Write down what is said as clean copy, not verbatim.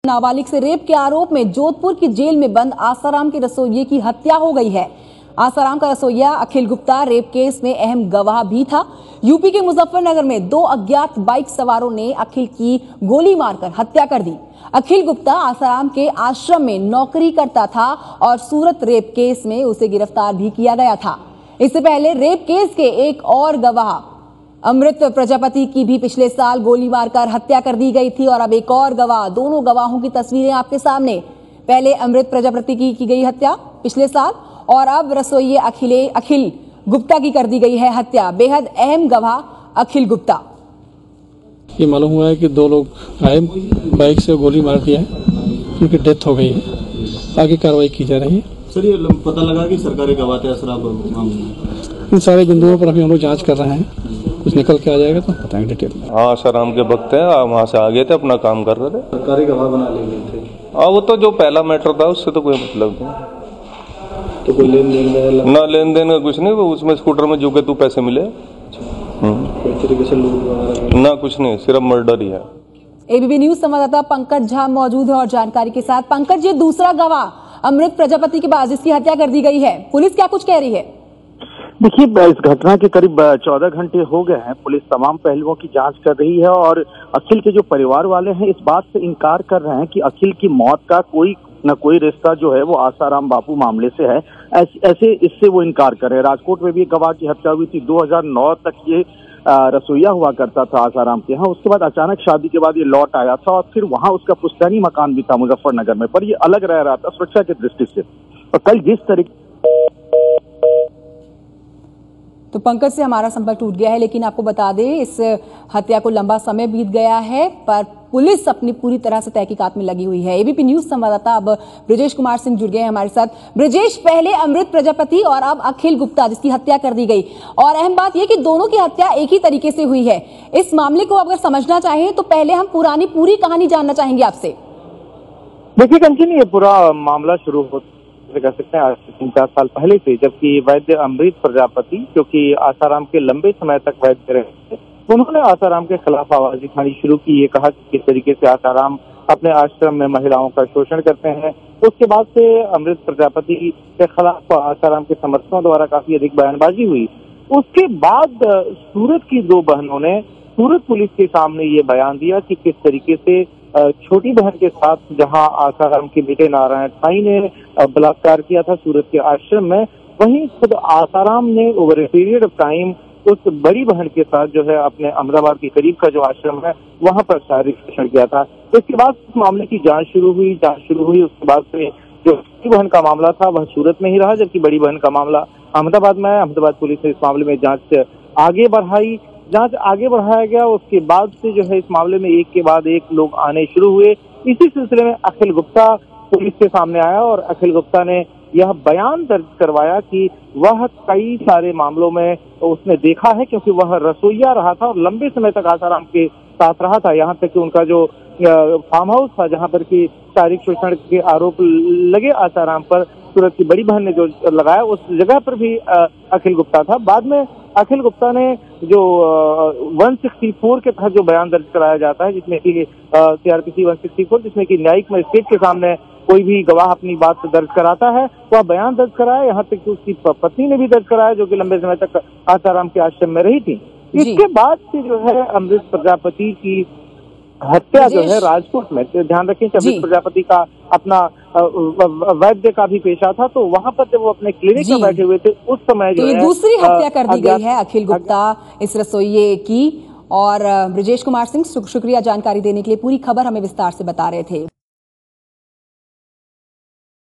नाबालिग से रेप के आरोप में जोधपुर की जेल में बंद आसाराम के रसोइये की हत्या हो गई है। आसाराम का रसोइया अखिल गुप्ता रेप केस में अहम गवाह भी था। यूपी के मुजफ्फरनगर में दो अज्ञात बाइक सवारों ने अखिल की गोली मारकर हत्या कर दी। अखिल गुप्ता आसाराम के आश्रम में नौकरी करता था और सूरत रेप केस में उसे गिरफ्तार भी किया गया था। इससे पहले रेप केस के एक और गवाह अमृत प्रजापति की भी पिछले साल गोली मारकर हत्या कर दी गई थी और अब एक और गवाह, दोनों गवाहों की तस्वीरें आपके सामने। पहले अमृत प्रजापति की गई हत्या पिछले साल और अब रसोइये अखिल गुप्ता की कर दी गई है हत्या। बेहद अहम गवाह अखिल गुप्ता। ये मालूम हुआ है कि दो लोग आए, बाइक से गोली मार दिया है, उनकी डेथ हो गई है। आगे कार्रवाई की जा रही है। सर, ये पता लगा कि सरकारी गवाह थे शराब इन सारे बिंदुओं पर अभी हम लोग जांच कर रहे हैं। कुछ निकल के आ जाएगा तो बताएंगे डिटेल में। हाँ, आसाराम के वक्त है, वहाँ से आ गए थे, अपना काम कर रहे थे। सरकारी गवाह बना ले गए थे। हाँ, वो तो जो पहला मैटर था उससे तो कोई मतलब नहीं। तो कोई लेन देन ना लेन देन का कुछ नहीं, वो उसमें स्कूटर में जो के तू पैसे मिले। कोई तरीके से लूट ना कुछ नहीं, सिर्फ मर्डर ही है। एबीपी न्यूज संवाददाता पंकज झा मौजूद है और जानकारी के साथ। पंकज, ये दूसरा गवाह अमृत प्रजापति के बाद जिसकी हत्या कर दी गई है, पुलिस क्या कुछ कह रही है? देखिए, इस घटना के करीब 14 घंटे हो गए हैं। पुलिस तमाम पहलुओं की जांच कर रही है और अखिल के जो परिवार वाले हैं इस बात से इनकार कर रहे हैं कि अखिल की मौत का कोई न कोई रिश्ता जो है वो आसाराम बापू मामले से है। ऐसे इससे वो इनकार कर रहे हैं। राजकोट में भी एक गवाह की हत्या हुई थी। 2009 तक ये रसोइया हुआ करता था आसाराम के यहाँ। उसके बाद अचानक शादी के बाद ये लौट आया था और फिर वहां उसका पुश्तैनी मकान भी था मुजफ्फरनगर में, पर ये अलग रह रहा था सुरक्षा की दृष्टि से। और कल जिस तरीके तो पंकज से हमारा संपर्क टूट गया है, लेकिन आपको बता दें इस हत्या को लंबा समय बीत गया है, पर पुलिस अपनी पूरी तरह से तहकीकात में लगी हुई है। एबीपी न्यूज संवाददाता अब ब्रजेश कुमार सिंह जुड़ गए हैं हमारे साथ। ब्रजेश, पहले अमृत प्रजापति और अब अखिल गुप्ता जिसकी हत्या कर दी गई, और अहम बात यह कि दोनों की हत्या एक ही तरीके से हुई है। इस मामले को अगर समझना चाहें तो पहले हम पूरी कहानी जानना चाहेंगे आपसे। देखिए कंचन, ये पूरा मामला शुरू हो कह सकते हैं आज से 3-4 साल पहले से, जबकि वैद्य अमृत प्रजापति जो कि आसाराम के लंबे समय तक वैद्य रहे थे, उन्होंने आसाराम के खिलाफ आवाज उठानी शुरू की। ये कहा कि किस तरीके से आसाराम अपने आश्रम में महिलाओं का शोषण करते हैं। उसके बाद से अमृत प्रजापति के खिलाफ आसाराम के समर्थकों द्वारा काफी अधिक बयानबाजी हुई। उसके बाद सूरत की दो बहनों ने सूरत पुलिस के सामने ये बयान दिया कि किस तरीके से छोटी बहन के साथ जहां आसाराम के बेटे नारायण ठाई ने बलात्कार किया था सूरत के आश्रम में, वहीं खुद आसाराम ने over a period of time उस बड़ी बहन के साथ जो है अपने अहमदाबाद के करीब का जो आश्रम है वहां पर शारीरिक शोषण किया था। इसके बाद इस मामले की जांच शुरू हुई। उसके बाद से जो छोटी बहन का मामला था वह सूरत में ही रहा, जबकि बड़ी बहन का मामला अहमदाबाद में है। अहमदाबाद पुलिस ने इस मामले में जांच आगे बढ़ाया गया। उसके बाद से जो है इस मामले में एक के बाद एक लोग आने शुरू हुए। इसी सिलसिले में अखिल गुप्ता पुलिस के सामने आया और अखिल गुप्ता ने यह बयान दर्ज करवाया कि वह कई सारे मामलों में उसने देखा है, क्योंकि वह रसोइया रहा था और लंबे समय तक आसाराम के साथ रहा था। यहाँ तक कि उनका जो फार्म हाउस था जहाँ पर कि शारीरिक शोषण के आरोप लगे आसाराम पर, सूरत की बड़ी बहन ने जो लगाया उस जगह पर भी अखिल गुप्ता था। बाद में अखिल गुप्ता ने जो 164 के तहत जो बयान दर्ज कराया जाता है, जिसमें कि सीआरपीसी 164, जिसमें कि न्यायिक मजिस्ट्रेट के सामने कोई भी गवाह अपनी बात दर्ज कराता है, वह बयान दर्ज कराया। यहाँ तक कि उसकी पत्नी ने भी दर्ज कराया जो कि लंबे समय तक आसाराम के आश्रम में रही थी। इसके बाद से जो है अमृत प्रजापति की हत्या जो है राजकोट में, ध्यान रखें कि अमृत प्रजापति का अपना वैद्य का भी पेशा था, तो वहां पर जब वो अपने क्लिनिक में बैठे हुए थे उस समय जो है दूसरी हत्या कर दी गई है अखिल गुप्ता इस रसोइये की। और ब्रजेश कुमार सिंह, शुक्रिया जानकारी देने के लिए। पूरी खबर हमें विस्तार से बता रहे थे।